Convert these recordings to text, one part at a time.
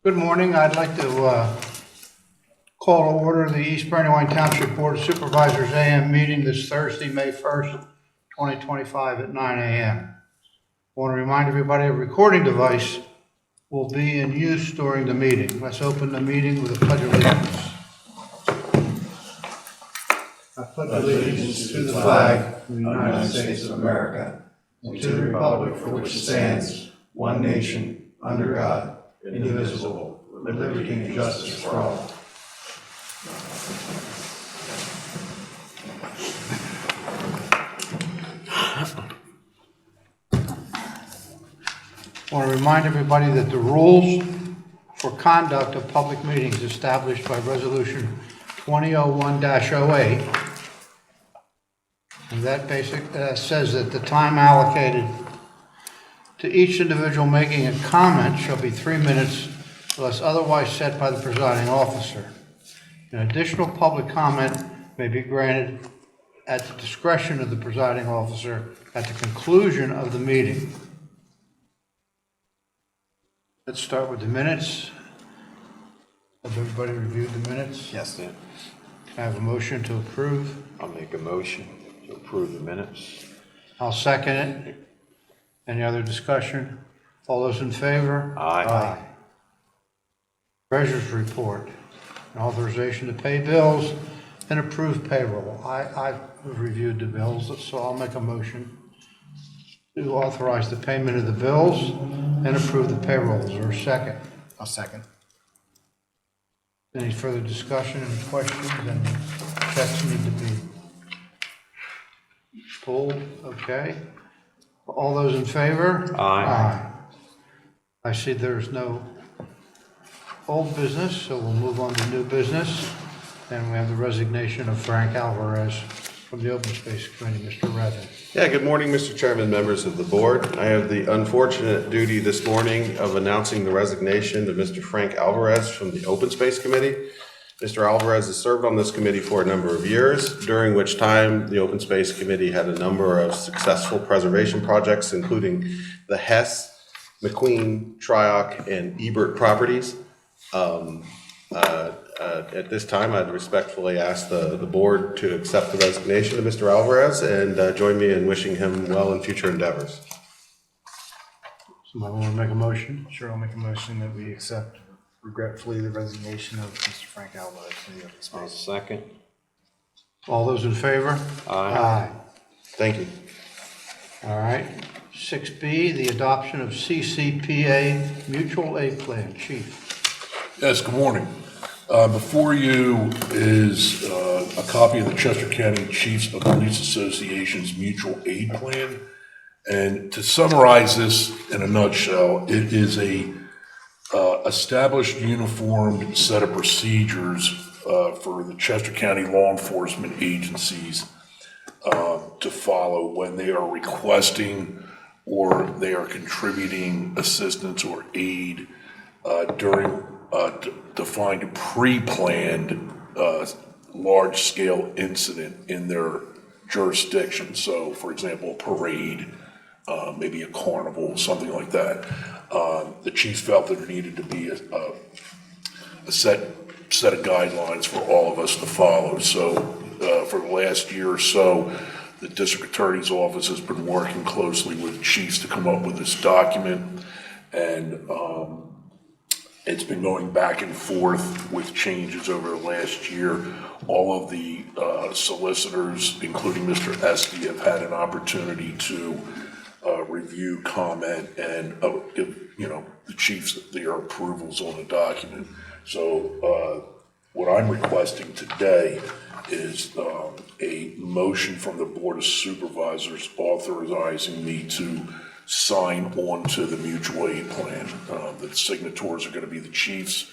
Good morning. I'd like to call to order the East Brandywine Township Board of Supervisors AM meeting this Thursday, May 1st, 2025 at 9 a.m. I want to remind everybody a recording device will be in use during the meeting. Let's open the meeting with a pledge of allegiance. I pledge allegiance to the flag of the United States of America and to the republic for which it stands, one nation, under God, indivisible, with liberty and justice for all. I want to remind everybody that the rules for conduct of public meetings established by Resolution 2001-08, and that says that the time allocated to each individual making a comment shall be 3 minutes unless otherwise set by the presiding officer. An additional public comment may be granted at the discretion of the presiding officer at the conclusion of the meeting. Let's start with the minutes. Have everybody reviewed the minutes? Yes, sir. Can I have a motion to approve? I'll make a motion to approve the minutes. I'll second it. Any other discussion? All those in favor? Aye. Treasurer's report, an authorization to pay bills and approve payroll. I've reviewed the bills, so I'll make a motion to authorize the payment of the bills and approve the payrolls. Is there a second? I'll second. Any further discussion and questions? And checks need to be pulled. Okay. All those in favor? Aye. I see there's no old business, so we'll move on to new business. And we have the resignation of Frank Alvarez from the Open Space Committee. Mr. Redden. Yeah, good morning, Mr. Chairman, members of the board. I have the unfortunate duty this morning of announcing the resignation of Mr. Frank Alvarez from the Open Space Committee. Mr. Alvarez has served on this committee for a number of years, during which time the Open Space Committee had a number of successful preservation projects, including the Hess, McQueen, Trioc, and Ebert properties. At this time, I'd respectfully ask the board to accept the resignation of Mr. Alvarez and join me in wishing him well in future endeavors. Somebody want to make a motion? Sure, I'll make a motion that we accept regretfully the resignation of Mr. Frank Alvarez from the Open I'll Space. second. All those in favor? Aye. Thank you. All right. 6B, the adoption of CCPA Mutual Aid Plan. Chief. Yes, good morning. Before you is a copy of the Chester County Chiefs of Police Association's Mutual Aid Plan. And to summarize this in a nutshell, it is a established uniformed set of procedures for the Chester County law enforcement agencies to follow when they are requesting or they are contributing assistance or aid during defined pre-planned large-scale incident in their jurisdiction. So, for example, a parade, maybe a carnival, something like that. The chief felt that there needed to be a set of guidelines for all of us to follow. So, for the last year or so, the district attorney's office has been working closely with chiefs to come up with this document, and it's been going back and forth with changes over the last year. All of the solicitors, including Mr. Esty, have had an opportunity to review, comment, and give, the chiefs their approvals on the document. So what I'm requesting today is a motion from the Board of Supervisors authorizing me to sign on to the mutual aid plan. The signatories are going to be the chiefs,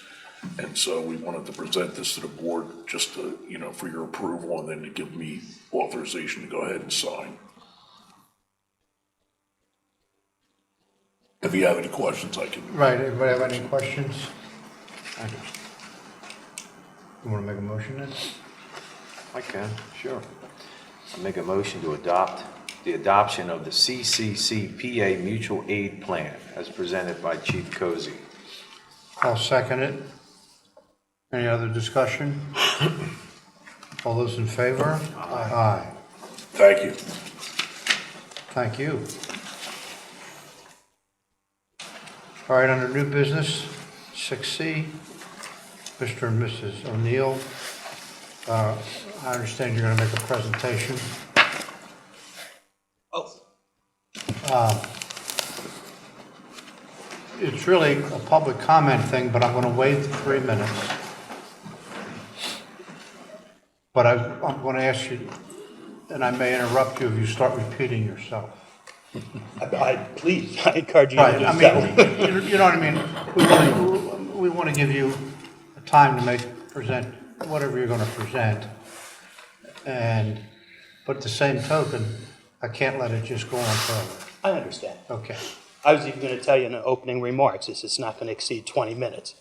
and so we wanted to present this to the board just to, for your approval, and then to give me authorization to go ahead and sign. If you have any questions, I can. Right. Everybody have any questions? You want to make a motion then? I can, sure. I make a motion to adopt the adoption of the CCCPA Mutual Aid Plan as presented by Chief Cozy. I'll second it. Any other discussion? All those in favor? Aye. Thank you. Thank you. All right, under new business, 6C, Mr. and Mrs. O'Neill. I understand you're going to make a presentation. It's really a public comment thing, but I'm going to wait 3 minutes. But I'm going to ask you, and I may interrupt you if you start repeating yourself. Please, I encourage you to Right, do I so. mean, you know what I mean? We want to give you time to present whatever you're going to present. But at the same token, I can't let it just go on forever. I understand. Okay. I was even going to tell you in the opening remarks, this is not going to exceed 20 minutes.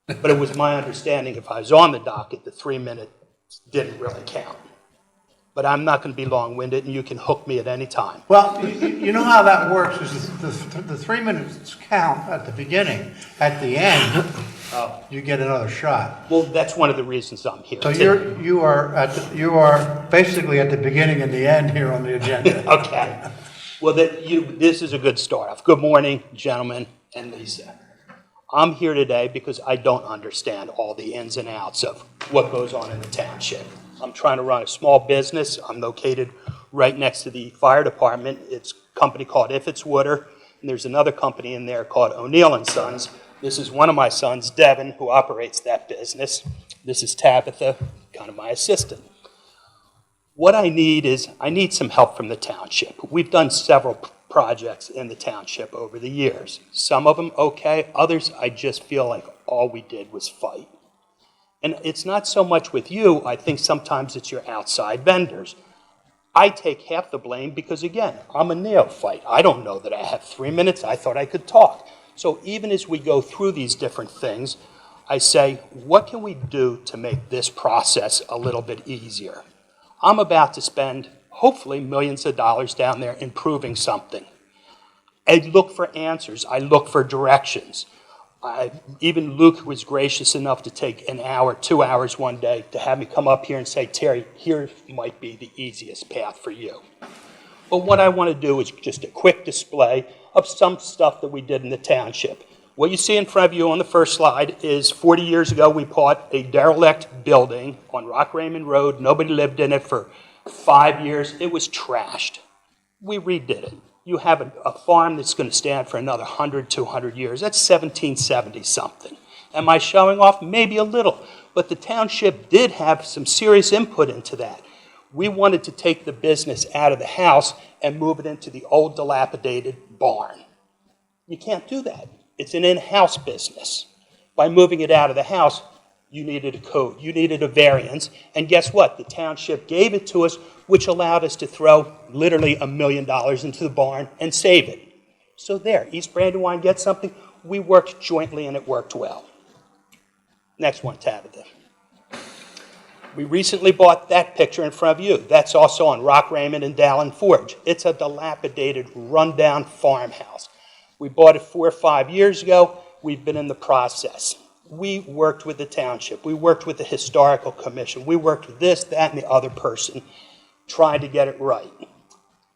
But it was my understanding if I was on the docket, the 3 minutes didn't really count. But I'm not going to be long-winded, and you can hook me at any time. Well, you know how that works is the 3 minutes count at the beginning. At the end, you get another shot. Well, that's one of the reasons I'm here. So you are basically at the beginning and the end here on the agenda. Okay. Well, this is a good start off. Good morning, gentlemen and Lisa. I'm here today because I don't understand all the ins and outs of what goes on in the township. I'm trying to run a small business. I'm located right next to the fire department. It's a company called If It's Water, and there's another company in there called O'Neill & Sons. This is one of my sons, Devin, who operates that business. This is Tabitha, kind of my assistant. What I need some help from the township. We've done several projects in the township over the years. Some of them okay, others I just feel like all we did was fight. And it's not so much with you, I think sometimes it's your outside vendors. I take half the blame because, again, I'm a neophyte. I don't know that I have 3 minutes. I thought I could talk. So even as we go through these different things, I say, what can we do to make this process a little bit easier? I'm about to spend, hopefully, millions of dollars down there improving something. I look for answers. I look for directions. Even Luke was gracious enough to take an hour, 2 hours one day to have me come up here and say, Terry, here might be the easiest path for you. But what I want to do is just a quick display of some stuff that we did in the township. What you see in front of you on the first slide is 40 years ago we bought a derelict building on Rock Raymond Road. Nobody lived in it for 5 years. It was trashed. We redid it. You have a farm that's going to stand for another 100, 200 years. That's 1770 something. Am I showing off? Maybe a little. But the township did have some serious input into that. We wanted to take the business out of the house and move it into the old dilapidated barn. You can't do that. It's an in-house business. By moving it out of the house, you needed a code. You needed a variance. And guess what? The township gave it to us, which allowed us to throw literally $1 million into the barn and save it. So there, East Brandywine gets something. We worked jointly and it worked well. Next one, Tabitha. We recently bought that picture in front of you. That's also on Rock Raymond and Dallin Forge. It's a dilapidated, rundown farmhouse. We bought it 4 or 5 years ago. We've been in the process. We worked with the township. We worked with the historical commission. We worked with this, that, and the other person, trying to get it right.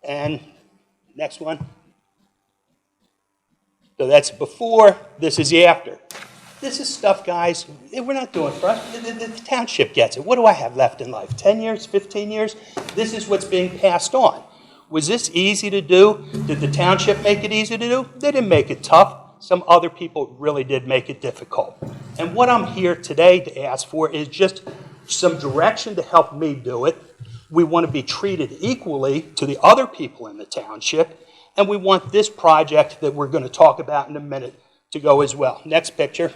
And next one. So that's before, this is the after. This is stuff, guys, we're not doing for us. The township gets it. What do I have left in life? 10 years, 15 years? This is what's being passed on. Was this easy to do? Did the township make it easy to do? They didn't make it tough. Some other people really did make it difficult. And what I'm here today to ask for is just some direction to help me do it. We want to be treated equally to the other people in the township, and we want this project that we're going to talk about in a minute to go as well. Next picture.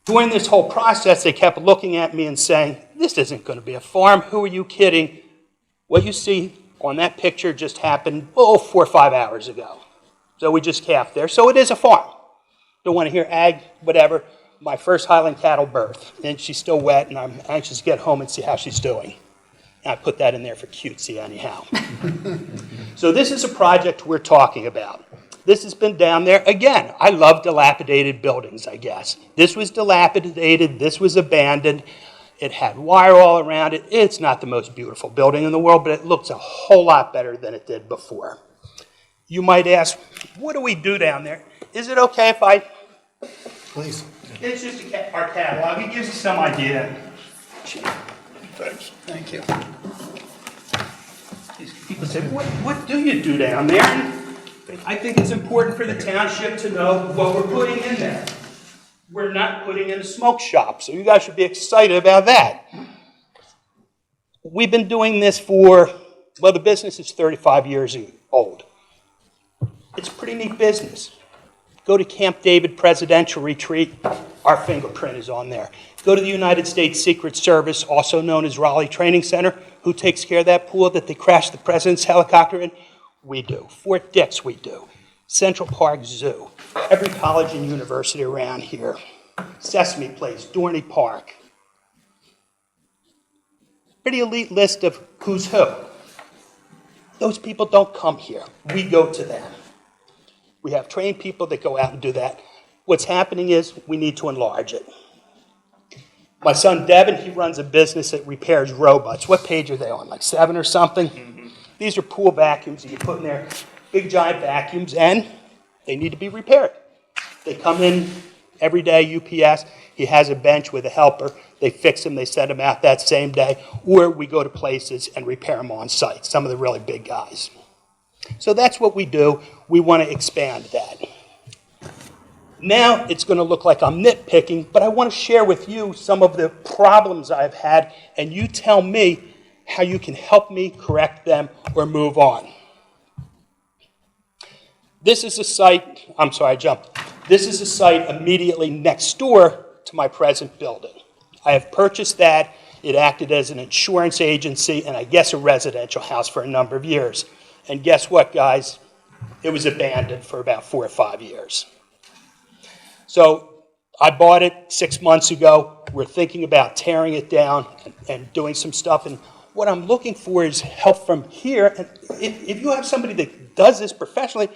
During this whole process, they kept looking at me and saying, this isn't going to be a farm. Who are you kidding? What you see on that picture just happened, 4 or 5 hours ago. So we just calved there. So it is a farm. Don't want to hear ag, whatever. My first Highland cattle birth, and she's still wet, and I'm anxious to get home and see how she's doing. And I put that in there for cutesy anyhow. So this is a project we're talking about. This has been down there. Again, I love dilapidated buildings, I guess. This was dilapidated. This was abandoned. It had wire all around it. It's not the most beautiful building in the world, but it looks a whole lot better than it did before. You might ask, what do we do down there? Is it okay if I... Please. It's just our catalog. It gives you some idea. Thanks. Thank you. These people say, what do you do down there? And I think it's important for the township to know what we're putting in there. We're not putting in a smoke shop, so you guys should be excited about that. We've been doing this for, well, the business is 35 years old. It's a pretty neat business. Go to Camp David Presidential Retreat, our fingerprint is on there. Go to the United States Secret Service, also known as Raleigh Training Center. Who takes care of that pool that they crashed the president's helicopter in? We do. Fort Dix, we do. Central Park Zoo. Every college and university around here. Sesame Place, Dorney Park. Pretty elite list of who's who. Those people don't come here. We go to them. We have trained people that go out and do that. What's happening is we need to enlarge it. My son Devin, he runs a business that repairs robots. What page are they on, like 7 or something? Mm-hmm. These are pool vacuums that you put in there, big giant vacuums, and they need to be repaired. They come in every day, UPS. He has a bench with a helper. They fix them, they send them out that same day, or we go to places and repair them on site, some of the really big guys. So that's what we do. We want to expand that. Now it's going to look like I'm nitpicking, but I want to share with you some of the problems I've had, and you tell me how you can help me correct them or move on. This is a site, I'm sorry, I jumped. This is a site immediately next door to my present building. I have purchased that. It acted as an insurance agency and I guess a residential house for a number of years. And guess what, guys? It was abandoned for about 4 or 5 years. So I bought it 6 months ago. We're thinking about tearing it down and doing some stuff. And what I'm looking for is help from here. And if you have somebody that does this professionally,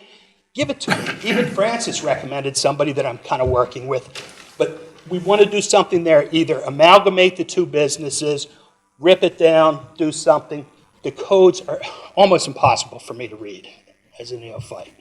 give it to me. Even Francis recommended somebody that I'm kind of working with. But we want to do something there, either amalgamate the two businesses, rip it down, do something. The codes are almost impossible for me to read as a neophyte.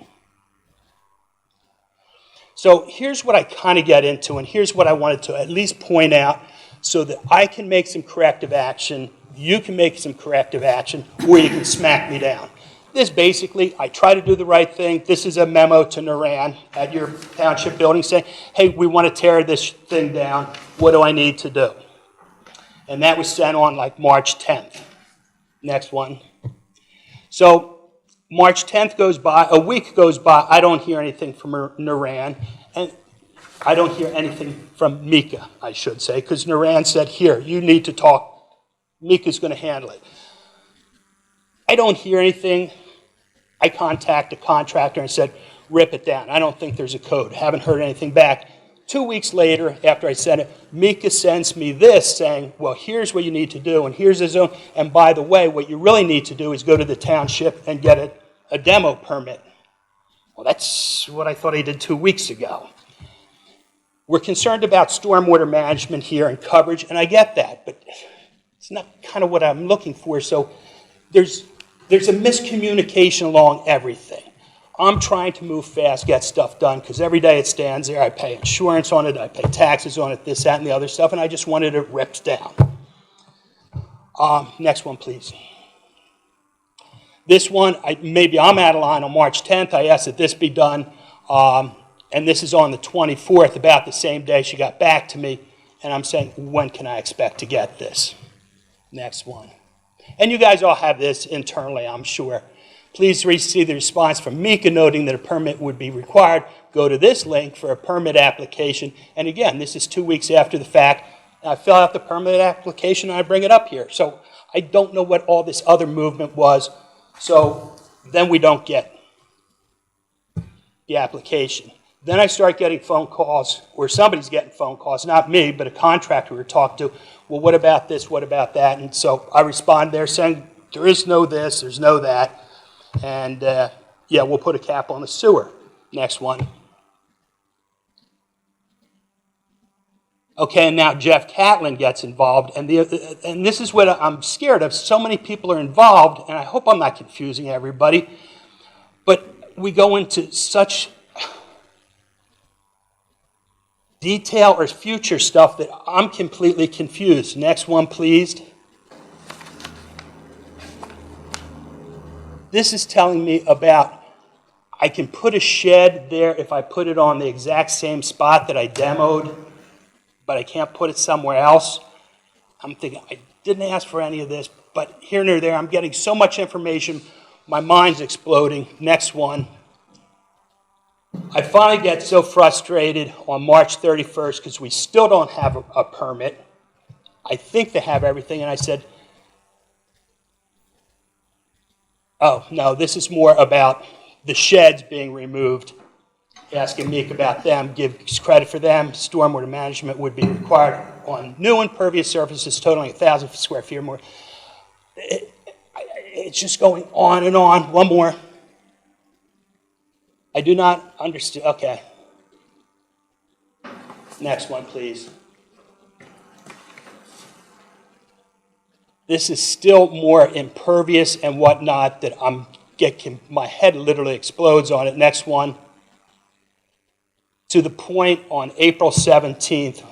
So here's what I kind of get into, and here's what I wanted to at least point out so that I can make some corrective action, you can make some corrective action, or you can smack me down. This basically, I try to do the right thing. This is a memo to Naran at your township building saying, hey, we want to tear this thing down. What do I need to do? And that was sent on like March 10th. Next one. So March 10th goes by, a week goes by, I don't hear anything from Naran, and I don't hear anything from Mika, I should say, because Naran said, here, you need to talk. Mika's going to handle it. I don't hear anything. I contact a contractor and said, rip it down. I don't think there's a code. Haven't heard anything back. 2 weeks later, after I sent it, Mika sends me this saying, well, here's what you need to do, and here's the zone. And by the way, what you really need to do is go to the township and get a demo permit. Well, that's what I thought he did 2 weeks ago. We're concerned about stormwater management here and coverage, and I get that, but it's not kind of what I'm looking for. So there's a miscommunication along everything. I'm trying to move fast, get stuff done, because every day it stands there. I pay insurance on it, I pay taxes on it, this, that, and the other stuff, and I just wanted it ripped down. Next one, please. This one, maybe I'm out of line on March 10th. I asked that this be done, and this is on the 24th, about the same day she got back to me, and I'm saying, when can I expect to get this? Next one. And you guys all have this internally, I'm sure. Please receive the response from Mika noting that a permit would be required. Go to this link for a permit application. And again, this is 2 weeks after the fact. I fill out the permit application and I bring it up here. So I don't know what all this other movement was. So then we don't get the application. Then I start getting phone calls, or somebody's getting phone calls, not me, but a contractor we were talking to. Well, what about this? What about that? And so I respond there saying, there is no this, there's no that. And yeah, we'll put a cap on the sewer. Next one. Okay, and now Jeff Catlin gets involved, and this is what I'm scared of. So many people are involved, and I hope I'm not confusing everybody, but we go into such detail or future stuff that I'm completely confused. Next one, please. This is telling me about I can put a shed there if I put it on the exact same spot that I demoed, but I can't put it somewhere else. I'm thinking, I didn't ask for any of this, but here and there, I'm getting so much information, my mind's exploding. Next one. I finally get so frustrated on March 31st because we still don't have a permit. I think they have everything, and I said, oh, no, this is more about the sheds being removed. Asking Meek about them, give credit for them. Stormwater management would be required on new impervious surfaces totaling 1,000 square feet or more. It's just going on and on. One more. I do not understand. Okay. Next one, please. This is still more impervious and whatnot that my head literally explodes on it. Next one. To the point on April 17th,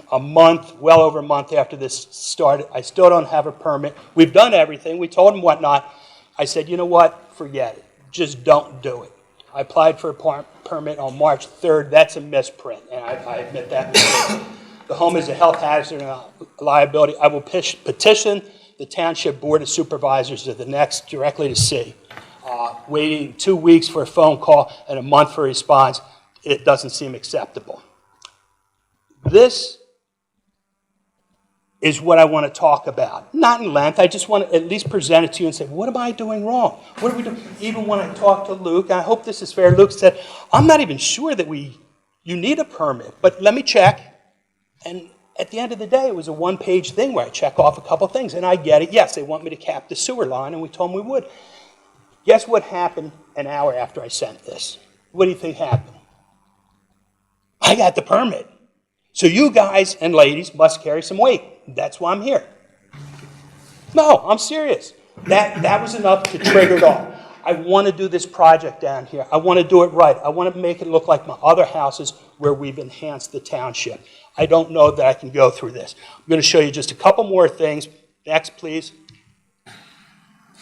well over a month after this started, I still don't have a permit. We've done everything. We told them whatnot. I said, you know what? Forget it. Just don't do it. I applied for a permit on March 3rd. That's a misprint, and I admit that mistake. The home is a health hazard and a liability. I will petition the Township Board of Supervisors to the next directly to C. Waiting 2 weeks for a phone call and a month for a response. It doesn't seem acceptable. This is what I want to talk about. Not in length, I just want to at least present it to you and say, what am I doing wrong? What are we doing? Even when I talked to Luke, and I hope this is fair, Luke said, I'm not even sure that you need a permit, but let me check. And at the end of the day, it was a one-page thing where I check off a couple things, and I get it. Yes, they want me to cap the sewer line, and we told them we would. Guess what happened an hour after I sent this? What do you think happened? I got the permit. So you guys and ladies must carry some weight. That's why I'm here. No, I'm serious. That was enough to trigger it all. I want to do this project down here. I want to do it right. I want to make it look like my other houses where we've enhanced the township. I don't know that I can go through this. I'm going to show you just a couple more things. Next, please.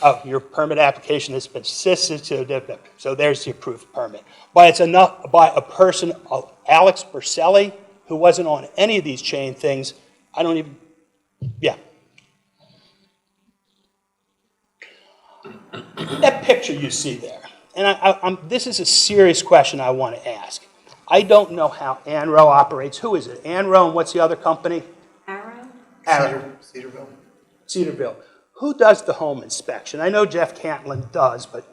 Oh, your permit application has been assisted. So there's the approved permit. But it's enough by a person, Alex Berselli, who wasn't on any of these chain things. I don't even, yeah. That picture you see there, and this is a serious question I want to ask. I don't know how ANRO operates. Who is it? ANRO, and what's the other company? Arrow. Cedarville. Who does the home inspection? I know Jeff Cantlin does, but...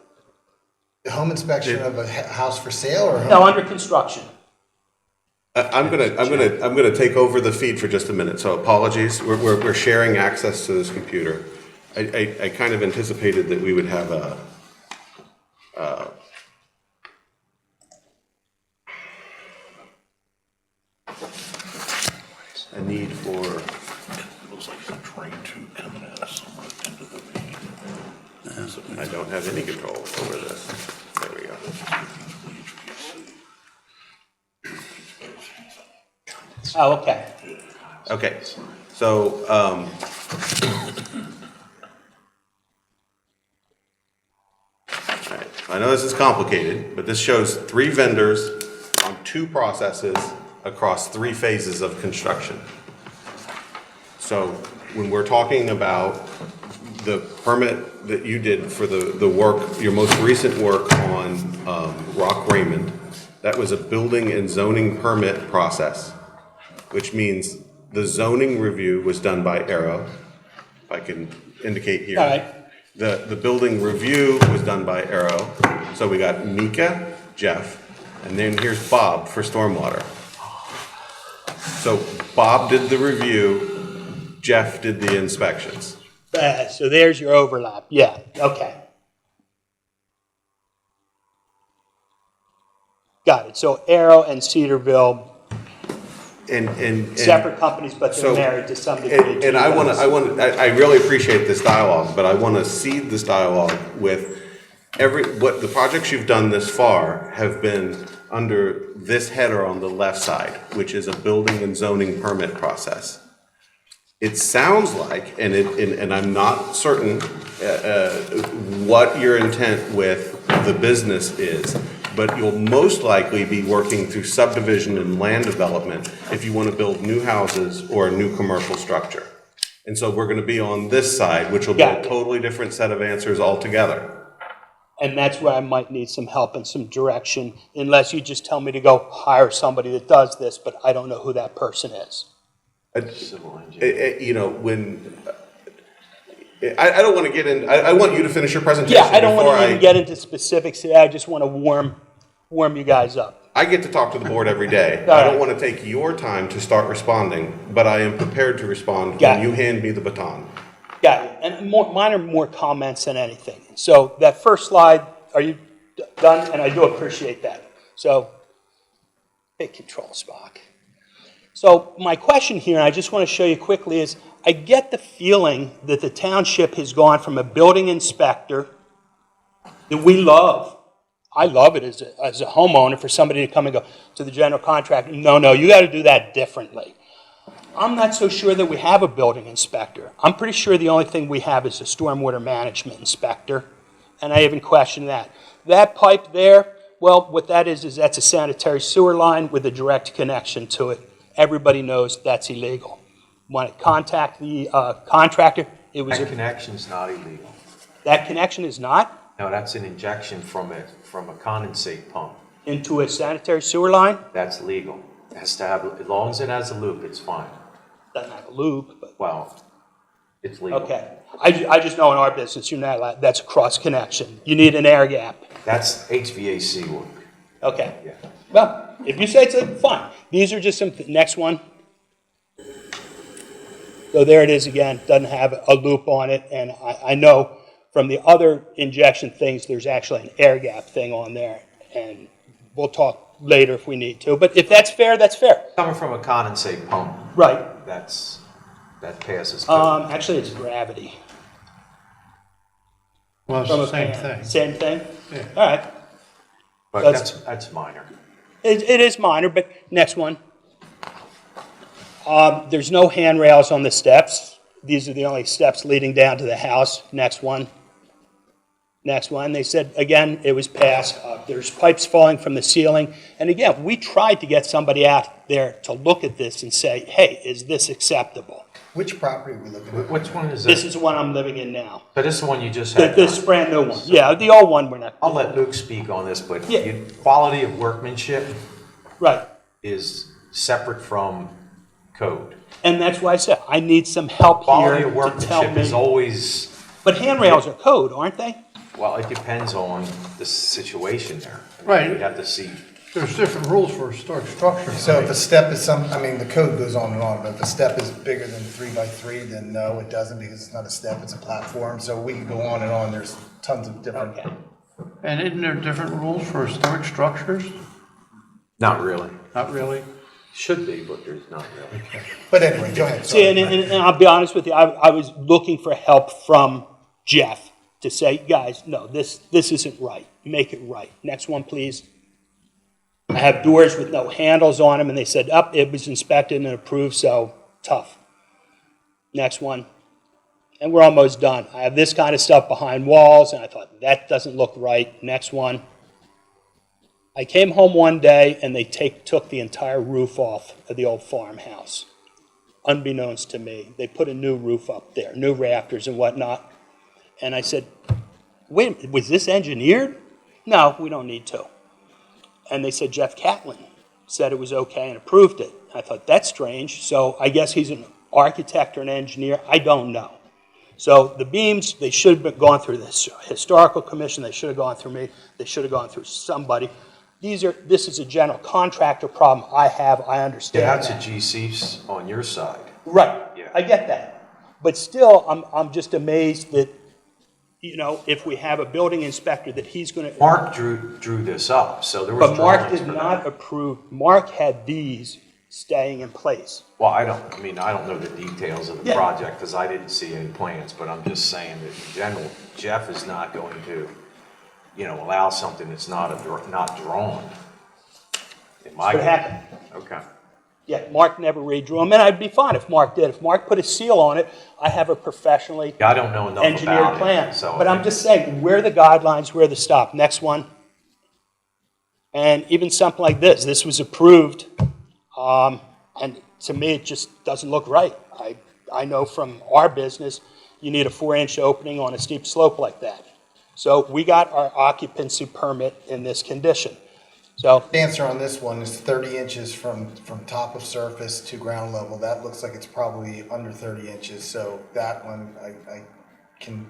The home inspection of a house for sale or home? No, under construction. I'm gonna take over the feed for just a minute, so apologies. We're sharing access to this computer. I kind of anticipated that we would have a need for... It looks like a train tube coming out of somewhere into the vein. I don't have any control over this. There we go. Oh, okay. Okay, so, all right. I know this is complicated, but this shows 3 vendors on 2 processes across 3 phases of construction. So when we're talking about the permit that you did for the work, your most recent work on Rock Raymond, that was a building and zoning permit process, which means the zoning review was done by Arrow, if I can indicate here. All right. The building review was done by Arrow. So we got Mika, Jeff, and then here's Bob for stormwater. So Bob did the review, Jeff did the inspections. So there's your overlap. Yeah, okay. Got it. So Arrow and Cedarville, And separate companies, but they're so- married to some degree. And I really appreciate this dialogue, but I want to seed this dialogue with what the projects you've done this far have been under this header on the left side, which is a building and zoning permit process. It sounds like, and I'm not certain what your intent with the business is, but you'll most likely be working through subdivision and land development if you want to build new houses or a new commercial structure. And so we're going to be on this side, which will be Got a it. totally different set of answers altogether. And that's where I might need some help and some direction, unless you just tell me to go hire somebody that does this, but I don't know who that person is. Civil engineer. You know, when, I don't want to get in, I want you to finish your presentation. Yeah, I don't want before to even get into specifics today. I just want to warm you guys up. I get to talk to the board every day. I don't want to take your time to start responding, but I am prepared to respond Got when it. you hand me the baton. Got it. And mine are more comments than anything. So that first slide, are you done? And I do appreciate that. So, take control, Spock. So my question here, and I just want to show you quickly, is I get the feeling that the township has gone from a building inspector that we love. I love it as a homeowner for somebody to come and go to the general contractor, no, you got to do that differently. I'm not so sure that we have a building inspector. I'm pretty sure the only thing we have is a stormwater management inspector, and I even question that. That pipe there, well, what that is that's a sanitary sewer line with a direct connection to it. Everybody knows that's illegal. When I contact the contractor, it was That connection's not illegal. that connection is not No, that's an injection from a condensate pump. into a sanitary sewer line. That's legal. It has to have, as long as it has a loop, it's fine. Doesn't have a loop, but Well, it's legal. okay. I just know in our business, you're not allowed, that's a cross connection. You need an air gap. That's HVAC work. Okay. Yeah. Well, if you say it's fine. These are just some, next one. So there it is again, doesn't have a loop on it, and I know from the other injection things, there's actually an air gap thing on there, and we'll talk later if we need to, but if that's fair, that's fair. Coming from a condensate pump, Right. that passes code. Actually, it's gravity. Well, it's From the a same pan. thing. Same thing? Yeah. All right. But that's- that's minor. It is minor, but next one. There's no handrails on the steps. These are the only steps leading down to the house. Next one. Next one. They said, again, it was passed. There's pipes falling from the ceiling. And again, we tried to get somebody out there to look at this and say, hey, is this acceptable? Which property are we looking at? Which one is This this? is the one I'm living in now. But this is the one you just had. This brand new one. Yeah, the old one we're not. I'll let Luke speak on this, but Yeah. quality of workmanship Right. is separate from code. And that's why I said, I need some help Quality here of to tell workmanship is me. always, But handrails are code, aren't they? well, it depends on the situation there. Right. We have to see. There's different rules for historic structures. So if a step is the code goes on and on, but if a step is bigger than 3 by 3, then no, it doesn't, because it's not a step, it's a platform. So we can go on and on, there's tons of different. Okay. And isn't there different rules for historic structures? Not really. Not really. Should be, but there's not really. But anyway, go ahead. See, Sorry. and I'll be honest with you, I was looking for help from Jeff to say, guys, no, this isn't right. Make it right. Next one, please. I have doors with no handles on them, and they said, it was inspected and approved, so tough. Next one. And we're almost done. I have this kind of stuff behind walls, and I thought, that doesn't look right. Next one. I came home one day, and they took the entire roof off of the old farmhouse. Unbeknownst to me, they put a new roof up there, new rafters and whatnot. And I said, wait a minute, was this engineered? No, we don't need to. And they said Jeff Catlin said it was okay and approved it. I thought, that's strange. So I guess he's an architect or an engineer. I don't know. So the beams, they should have gone through this historical commission. They should have gone through me. They should have gone through somebody. This is a general contractor problem I have. I understand Yeah, that's that. a GC's on your side. Right. Yeah. I get that. But still, I'm just amazed that you know, if we have a building inspector that he's going to. Mark drew this up, so there was But Mark drawings did for not that. approve, Mark had these staying in place. Well, I don't know the details of the Yeah. project, because I didn't see any plans, but I'm just saying that in general, Jeff is not going to, allow something that's not drawn. In my What happened? Okay. Yeah, Mark never redrew them, and I'd be fine if Mark did. If Mark put a seal on it, I have a professionally Yeah, I don't know enough engineered about plan. it, so. But I'm just saying, where are the guidelines, where are the stop? Next one. And even something like this was approved, and to me, it just doesn't look right. I know from our business, you need a 4-inch opening on a steep slope like that. So we got our occupancy permit in this condition. So, The answer on this one is 30 inches from top of surface to ground level. That looks like it's probably under 30 inches, so that one, I can,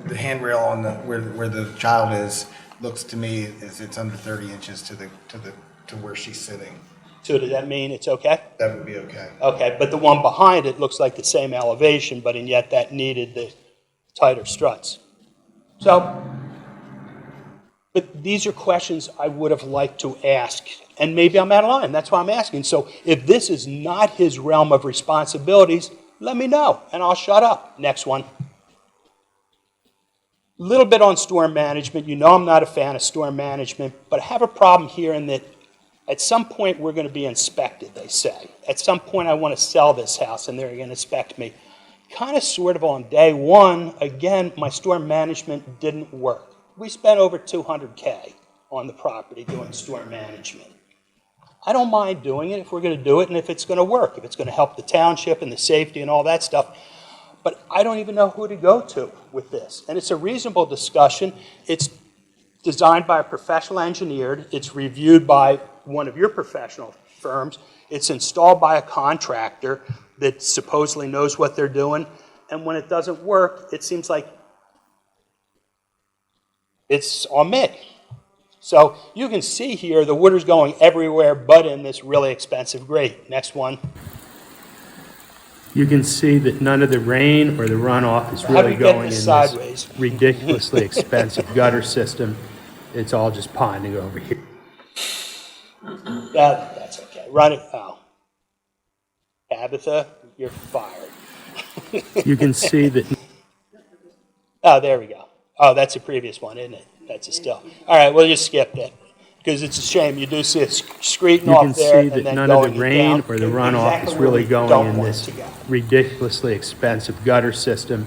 the handrail on where the child is, looks to me as it's under 30 inches to where she's sitting. so does that mean it's okay? That would be okay. Okay, but the one behind it looks like the same elevation, but and yet that needed the tighter struts. So, but these are questions I would have liked to ask, and maybe I'm out of line, that's why I'm asking. So if this is not his realm of responsibilities, let me know, and I'll shut up. Next one. Little bit on storm management. You know I'm not a fan of storm management, but I have a problem here in that at some point we're going to be inspected, they say. At some point I want to sell this house, and they're going to inspect me. Kind of sort of on day one, again, my storm management didn't work. We spent over $200K on the property doing storm management. I don't mind doing it if we're going to do it and if it's going to work, if it's going to help the township and the safety and all that stuff. But I don't even know who to go to with this. And it's a reasonable discussion. It's designed by a professional engineer. It's reviewed by one of your professional firms. It's installed by a contractor that supposedly knows what they're doing. And when it doesn't work, it seems like it's on me. So you can see here the water's going everywhere but in this really expensive grate. Next one. You can see that none of the rain or the runoff is really going in this ridiculously expensive gutter system. It's all just ponding over here. That's okay. Run it. Oh. Tabitha, you're fired. You can see that. Oh, there we go. Oh, that's a previous one, isn't it? That's a still. All right, we'll just skip that because it's a shame. You do see it screeting off there. You can see that none of the rain or the runoff is really going in this ridiculously expensive gutter system.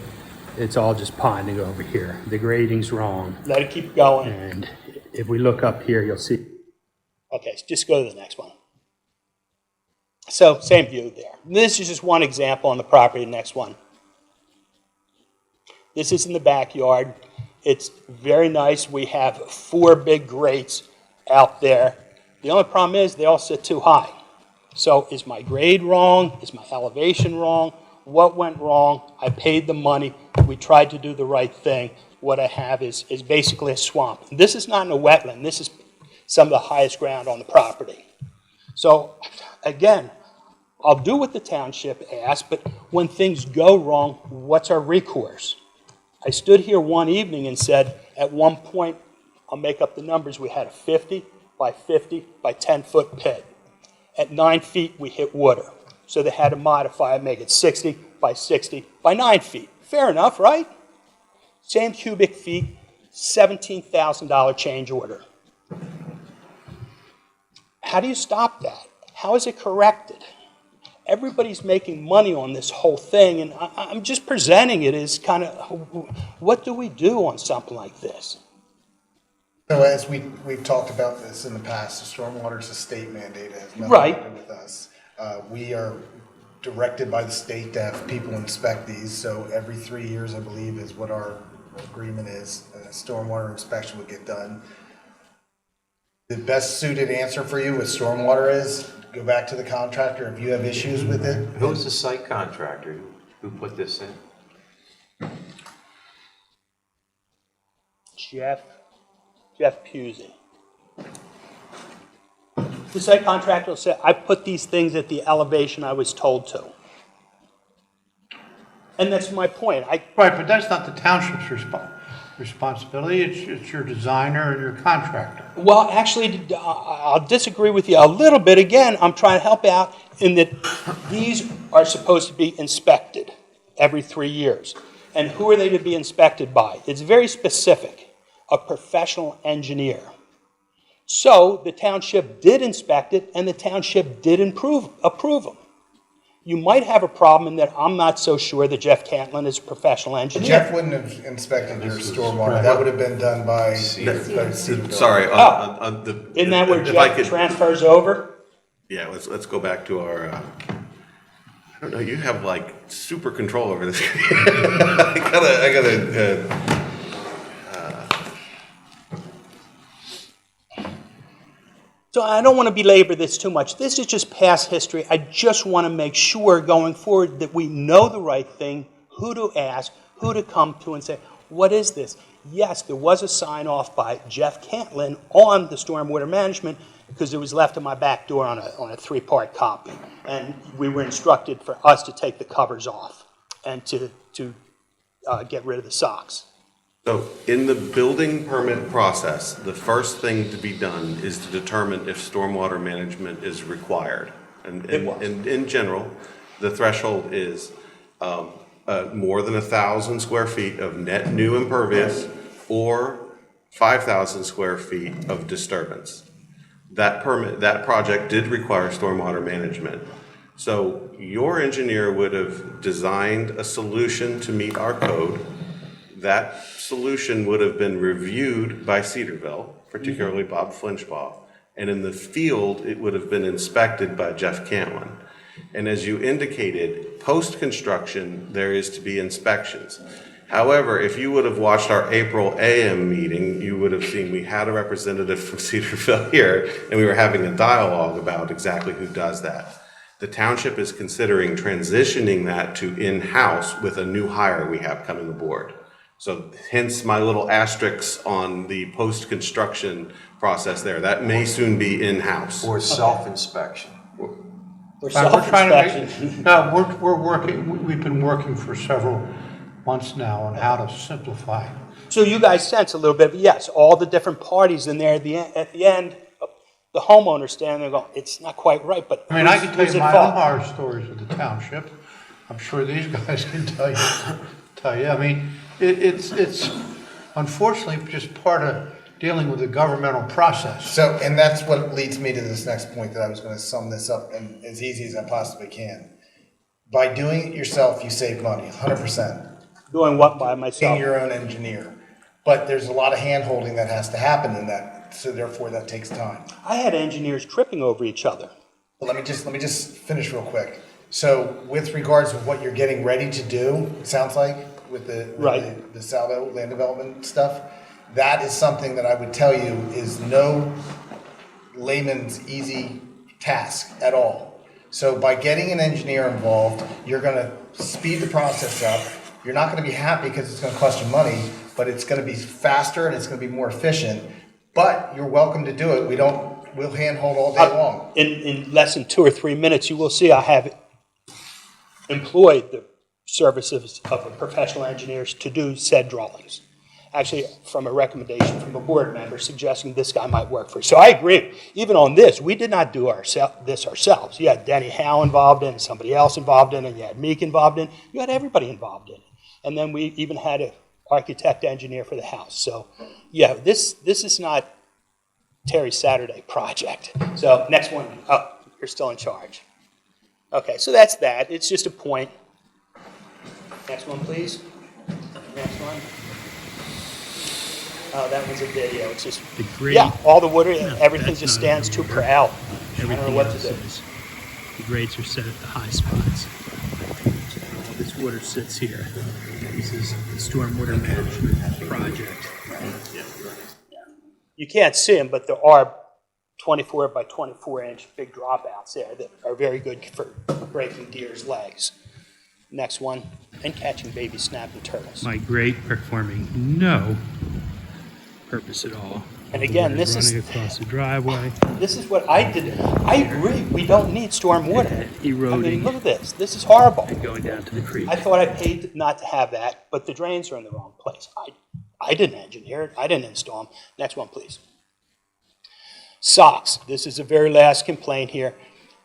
It's all just ponding over here. The grading's wrong. Let it keep going. And if we look up here, you'll see. Okay, just go to the next one. So, same view there. This is just one example on the property. Next one. This is in the backyard. It's very nice. We have 4 big grates out there. The only problem is they all sit too high. So is my grade wrong? Is my elevation wrong? What went wrong? I paid the money. We tried to do the right thing. What I have is basically a swamp. This is not in a wetland. This is some of the highest ground on the property. So again, I'll do what the township asks, but when things go wrong, what's our recourse? I stood here one evening and said, at one point, I'll make up the numbers, we had a 50 by 50 by 10-foot pit. At 9 feet, we hit water. So they had to modify it, make it 60 by 60 by 9 feet. Fair enough, right? Same cubic feet, $17,000 change order. How do you stop that? How is it corrected? Everybody's making money on this whole thing, and I'm just presenting it as kind of, what do we do on something like this? So as we've talked about this in the past, the stormwater is a state mandate. It has nothing Right. to do with us. We are directed by the state to have people inspect these, so every 3 years, I believe, is what our agreement is. A stormwater inspection would get done. The best suited answer for you with stormwater is go back to the contractor if you have issues with it. Who's the site contractor who put this in? Jeff Pusey. The site contractor will say, I put these things at the elevation I was told to. And that's my point. Right, but that's not the township's responsibility, it's your designer and your contractor. Well, actually, I'll disagree with you a little bit. Again, I'm trying to help out in that these are supposed to be inspected every 3 years. And who are they to be inspected by? It's very specific, a professional engineer. So the township did inspect it, and the township did approve them. You might have a problem in that I'm not so sure that Jeff Cantlin is a professional engineer. Jeff wouldn't have inspected your stormwater. That would have been done by Cedarville. Sorry, on the. Isn't that where if I Jeff could- transfers over? Yeah, let's go back to our, I don't know, you have like super control over this. I gotta, So I don't want to belabor this too much. This is just past history. I just want to make sure going forward that we know the right thing, who to ask, who to come to and say, what is this? Yes, there was a sign off by Jeff Cantlin on the stormwater management because it was left in my back door on a 3-part copy. And we were instructed for us to take the covers off and to get rid of the socks. so in the building permit process, the first thing to be done is to determine if stormwater management is required. And in general, the threshold is more than 1,000 square feet of net new impervious or 5,000 square feet of disturbance. That project did require stormwater management. So your engineer would have designed a solution to meet our code. That solution would have been reviewed by Cedarville, particularly Bob Flinchbaugh. And in the field, it would have been inspected by Jeff Cantlin. And as you indicated, post-construction, there is to be inspections. However, if you would have watched our April AM meeting, you would have seen we had a representative from Cedarville here, and we were having a dialogue about exactly who does that. The township is considering transitioning that to in-house with a new hire we have coming aboard. So hence my little asterisks on the post-construction process there. That may soon be in-house. Or self-inspection. Or We're trying to self-inspection. no, we're working, we've been working for several months now on how to simplify. So you guys sense a little bit, yes, all the different parties in there at the end, the homeowner standing there going, it's not quite right, but I mean, I can tell who's you at my own fault? horror stories with the township. I'm sure these guys can tell you. I mean, it's unfortunately just part of dealing with the governmental process. So, and that's what leads me to this next point that I was going to sum this up and as easy as I possibly can. By doing it yourself, you save money, 100%. Doing what by Being myself? your own engineer. But there's a lot of hand-holding that has to happen in that, so therefore that takes time. I had engineers tripping over each other. But let me just finish real quick. So with regards to what you're getting ready to do, it sounds like, with the Salvo land development stuff, that is something that I would tell you is no layman's easy task at all. So by getting an engineer involved, you're gonna speed the process up. You're not gonna be happy because it's gonna cost you money, but it's gonna be faster and it's gonna be more efficient. But you're welcome to do it. We'll handhold all day long. In less than 2 or 3 minutes, you will see I have employed the services of professional engineers to do said drawings. Actually, from a recommendation from a board member suggesting this guy might work for you. So I agree. Even on this, we did not do this ourselves. You had Denny Howe involved in it, somebody else involved in it, you had Meek involved in it, you had everybody involved in it. And then we even had an architect engineer for the house. So yeah, this is not Terry Saturday project. So next one, oh, you're still in charge. Okay, so that's that. It's just a point. Next one, please. Next one. Oh, that one's a video. It's just, The grade. yeah, all the water, No, everything that's just not stands how 2 we per work. L. I don't know Everything what to else do. is, the grades are set at the high spots. So all this water sits here. This is the stormwater management project. You can't see them, but there are 24 by 24 inch big dropouts there that are very good for breaking deer's legs. Next one, and catching baby snapping turtles. My grade performing no purpose at all. And again, Water's this running across the driveway, is what I did. I agree, we don't need stormwater. I mean, eroding look at this. This is horrible. and going down to the creek. I thought I paid not to have that, but the drains are in the wrong place. I didn't engineer it. I didn't install them. Next one, please. Socks. This is the very last complaint here.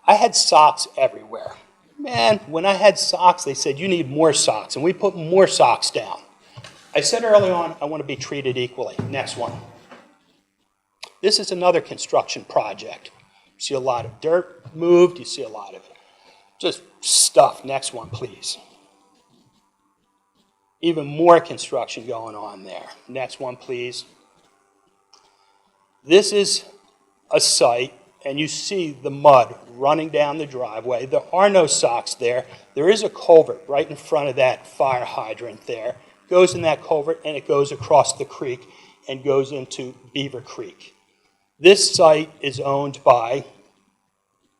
I had socks everywhere. Man, when I had socks, they said, you need more socks, and we put more socks down. I said early on, I want to be treated equally. Next one. This is another construction project. You see a lot of dirt moved. You see a lot of just stuff. Next one, please. Even more construction going on there. Next one, please. This is a site, and you see the mud running down the driveway. There are no socks there. There is a culvert right in front of that fire hydrant there. It goes in that culvert, and it goes across the creek and goes into Beaver Creek. This site is owned by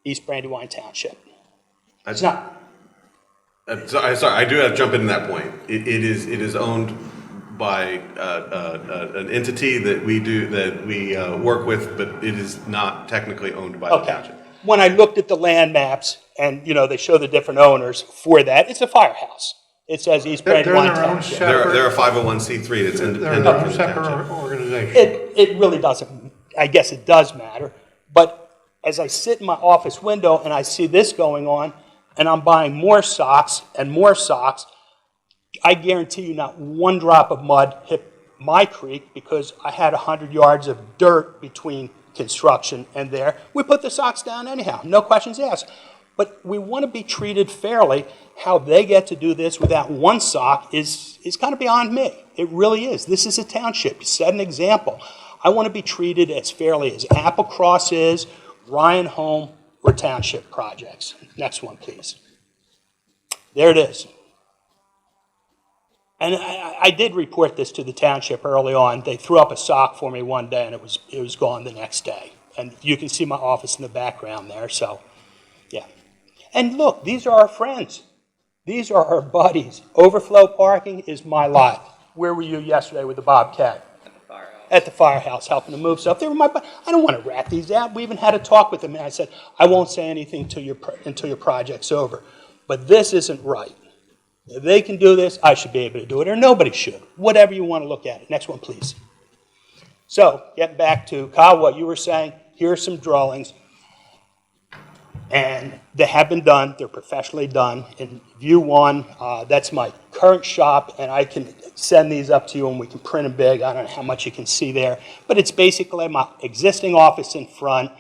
East Brandywine Township. It's not. Sorry, I do have to jump in that point. It is owned by an entity that we work with, but it is not technically owned by the Okay. township. When I looked at the land maps, and they show the different owners for that, it's a firehouse. It says East They're Brandywine their own Township. They're a 501c3 that's They're independent their from own the separate township. organization. It really doesn't, I guess it does matter, but as I sit in my office window and I see this going on, and I'm buying more socks and more socks, I guarantee you not one drop of mud hit my creek because I had 100 yards of dirt between construction and there. We put the socks down anyhow, no questions asked. But we want to be treated fairly. How they get to do this without one sock is kind of beyond me. It really is. This is a township. Set an example. I want to be treated as fairly as Applecross is, Ryan Home, or township projects. Next one, please. There it is. And I did report this to the township early on. They threw up a sock for me one day, and it was gone the next day. And you can see my office in the background there, so, yeah. And look, these are our friends. These are our buddies. Overflow parking is my lot. Where were you yesterday with the Bobcat? At the firehouse, helping to move stuff. They were my buddies. I don't want to rat these out. We even had a talk with them, and I said, I won't say anything until your project's over. But this isn't right. If they can do this, I should be able to do it, or nobody should. Whatever you want to look at it. Next one, please. So, getting back to, Kyle, what you were saying, here are some drawings. And they have been done. They're professionally done. In view one, that's my current shop, and I can send these up to you, and we can print them big. I don't know how much you can see there. But it's basically my existing office in front,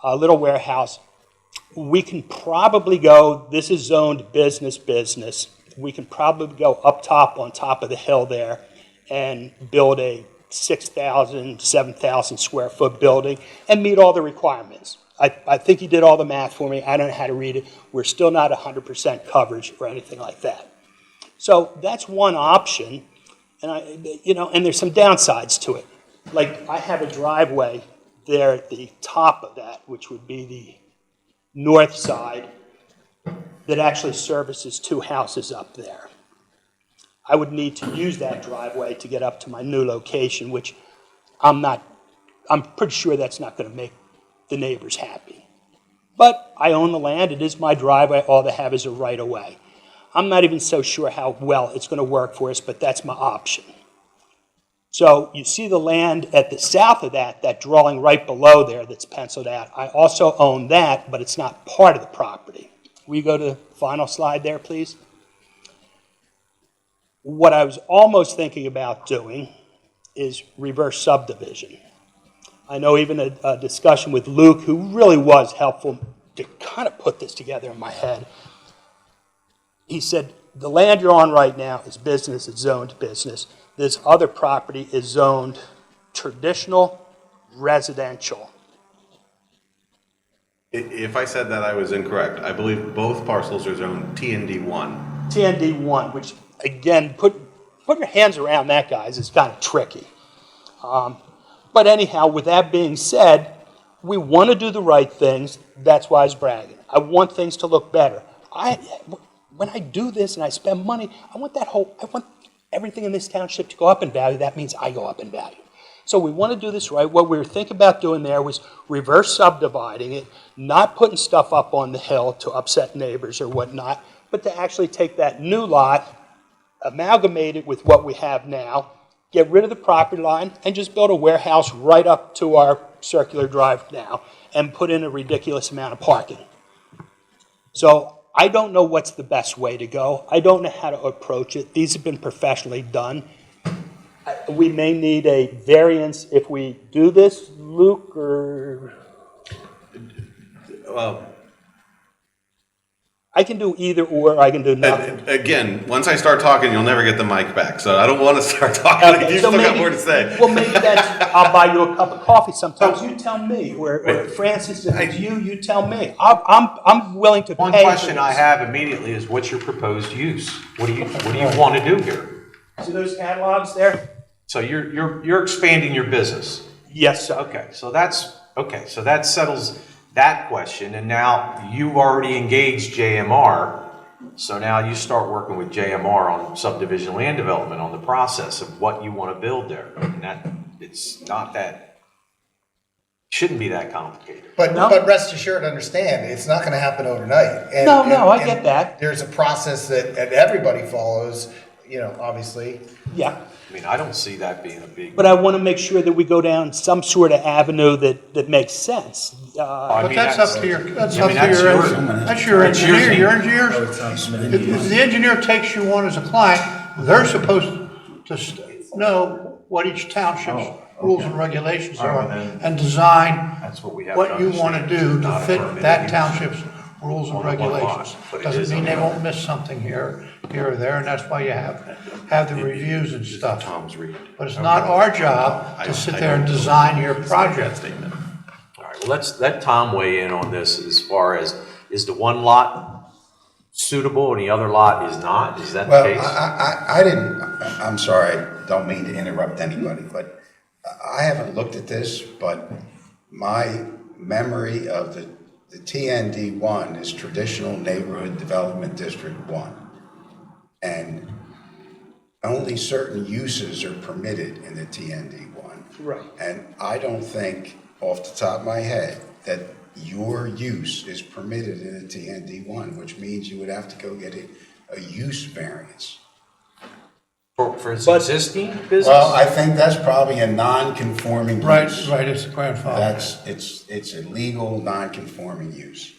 a little warehouse. We can probably go, this is zoned business. We can probably go up top, on top of the hill there, and build a 6,000, 7,000 square foot building and meet all the requirements. I think he did all the math for me. I don't know how to read it. We're still not 100% coverage or anything like that. So that's one option, and and there's some downsides to it. Like I have a driveway there at the top of that, which would be the north side, that actually services two houses up there. I would need to use that driveway to get up to my new location, which I'm pretty sure that's not going to make the neighbors happy. But I own the land. It is my driveway. All they have is a right-of-way. I'm not even so sure how well it's going to work for us, but that's my option. So you see the land at the south of that drawing right below there that's penciled out. I also own that, but it's not part of the property. Will you go to the final slide there, please? What I was almost thinking about doing is reverse subdivision. I know even a discussion with Luke, who really was helpful to kind of put this together in my head. He said, the land you're on right now is business, it's zoned business. This other property is zoned traditional residential. If I said that, I was incorrect. I believe both parcels are zoned TND1. TND1, which again, put your hands around that, guys, is kind of tricky. But anyhow, with that being said, we want to do the right things. That's why I was bragging. I want things to look better. When I do this and I spend money, I want everything in this township to go up in value. That means I go up in value. So we want to do this right. What we were thinking about doing there was reverse subdividing it, not putting stuff up on the hill to upset neighbors or whatnot, but to actually take that new lot, amalgamate it with what we have now, get rid of the property line, and just build a warehouse right up to our circular drive now, and put in a ridiculous amount of parking. So I don't know what's the best way to go. I don't know how to approach it. These have been professionally done. We may need a variance if we do this, Luke, or Well, I can do either or, I can do nothing. again, once I start talking, you'll never get the mic back, so I don't want to start talking. Okay, You so still got maybe- more to say. Well, maybe that's, I'll buy you a cup of coffee sometimes, you tell me, or Francis, if it's you tell me. I'm willing to pay. One for question I this. have immediately is, what's your proposed use? What do you want to do here? See those catalogs there? So you're expanding your business. Yes, sir. Okay, so that settles that question, and now you've already engaged JMR, so now you start working with JMR on subdivision land development, on the process of what you want to build there, and that, it's not that, shouldn't be that complicated. But, No. but rest assured, understand, it's not gonna happen overnight. And- No, and- I and get that. There's a process that everybody follows, obviously. Yeah, I mean, I don't see that being a big. but I want to make sure that we go down some sort of avenue that makes sense. I But mean, that's up to your, that's I up mean, to that's your, yours. that's your That's yours. engineer. Your engineers, if the engineer takes you on as a client, they're supposed to know what each township's rules and regulations All right, are then. and design That's what we have what to you want to understand. do It's to not a fit permitted that use. township's rules and On one lot, regulations. but it is Doesn't mean on they the won't other. miss something here or there, and that's why you have the reviews and stuff. Tom's read. But it's not our job to sit there and design your project. All right, well, let Tom weigh in on this as far as, is the one lot suitable and the other lot is not? Is that the Well, case? I didn't, I'm sorry, don't mean to interrupt anybody, but I haven't looked at this, but my memory of the TND one is Traditional Neighborhood Development District One. And only certain uses are permitted in the TND one. Right. And I don't think, off the top of my head, that your use is permitted in the TND one, which means you would have to go get a use variance. For its But- existing business? Well, I think that's probably a non-conforming use. Right, it's a grandfather. It's a legal non-conforming use.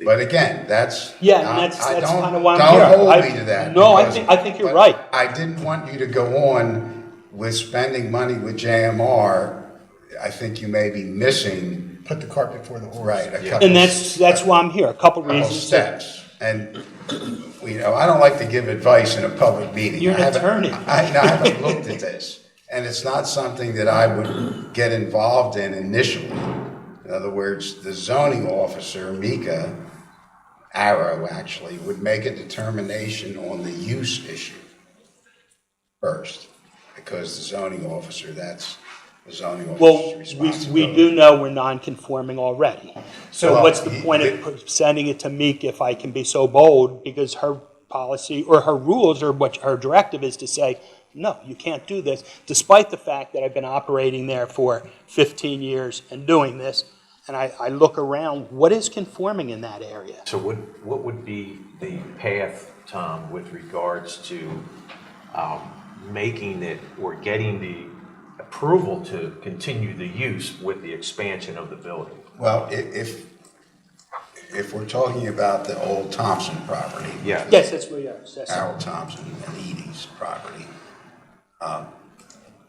But again, that's. Yeah, and I that's don't- kind of why I'm here. Don't hold I- me to that. No, because- I think you're but right. I didn't want you to go on with spending money with JMR. I think you may be missing, Put the cart before the horse. right, a couple. And that's why I'm here, a couple couple reasons. steps. And, I don't like to give advice in a public meeting. You're an I haven't- attorney. I haven't looked at this, and it's not something that I would get involved in initially. In other words, the zoning officer, Mika Arrow, actually, would make a determination on the use issue first, because the zoning officer, that's the zoning Well, officer's we responsibility. do know we're non-conforming already. So Well, what's the point of sending it to Meek, if I can be so bold, because her policy or her rules or what her directive is to say, no, you can't do this, despite the fact that I've been operating there for 15 years and doing this, and I look around, what is conforming in that area? So what would be the path, Tom, with regards to making it or getting the approval to continue the use with the expansion of the building? Well, if we're talking about the old Thompson property. Yeah. Yes, that's where you are. That's- Harold Thompson and Edie's property,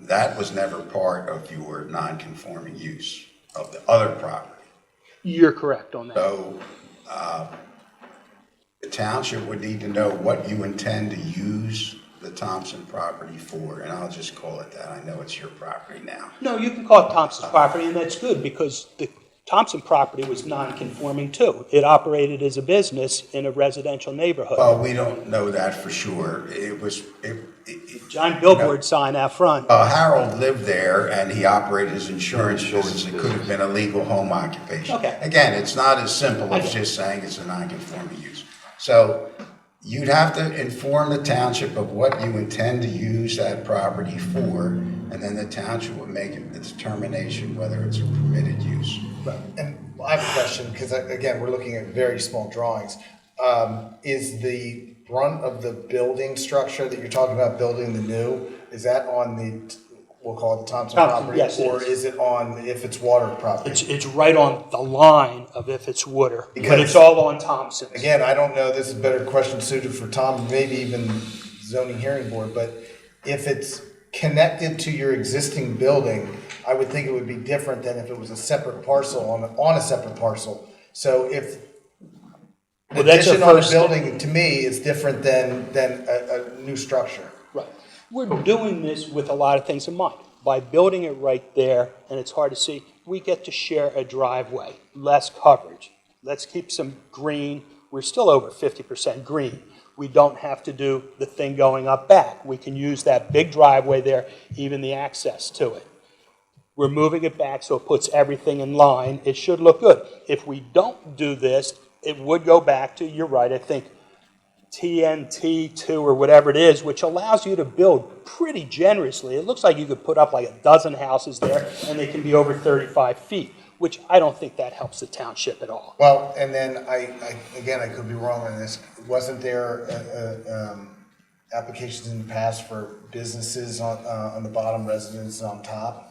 that was never part of your non-conforming use of the other property. You're correct on that. So, the township would need to know what you intend to use the Thompson property for, and I'll just call it that. I know it's your property now. No, you can call it Thompson's property, and that's good, because the Thompson property was non-conforming too. It operated as a business in a residential neighborhood. Well, we don't know that for sure. Giant billboard sign out front. Harold lived there and he operated his insurance business. It could have been a legal home occupation. Okay. Again, it's not as simple as just saying it's a non-conforming use. So you'd have to inform the township of what you intend to use that property for, and then the township would make a determination whether it's a permitted use. And I have a question, because again, we're looking at very small drawings. Is the brunt of the building structure that you're talking about, building the new, is that on the, we'll call it the Thompson property? yes, it Or is. is it on if it's water property? It's right on the line of if it's water, but Because- it's all on Thompson's. Again, I don't know, this is a better question suited for Tom, maybe even zoning hearing board, but if it's connected to your existing building, I would think it would be different than if it was a separate parcel on a separate parcel. So if Well, that's addition our on a first- building, to me, is different than a new structure. Right. We're doing this with a lot of things in mind. By building it right there, and it's hard to see, we get to share a driveway, less coverage. Let's keep some green. We're still over 50% green. We don't have to do the thing going up back. We can use that big driveway there, even the access to it. We're moving it back so it puts everything in line. It should look good. If we don't do this, it would go back to, you're right, I think, TNT2 or whatever it is, which allows you to build pretty generously. It looks like you could put up like a dozen houses there, and they can be over 35 feet, which I don't think that helps the township at all. Well, and then again, I could be wrong on this. Wasn't there applications in the past for businesses on the bottom, residents on top?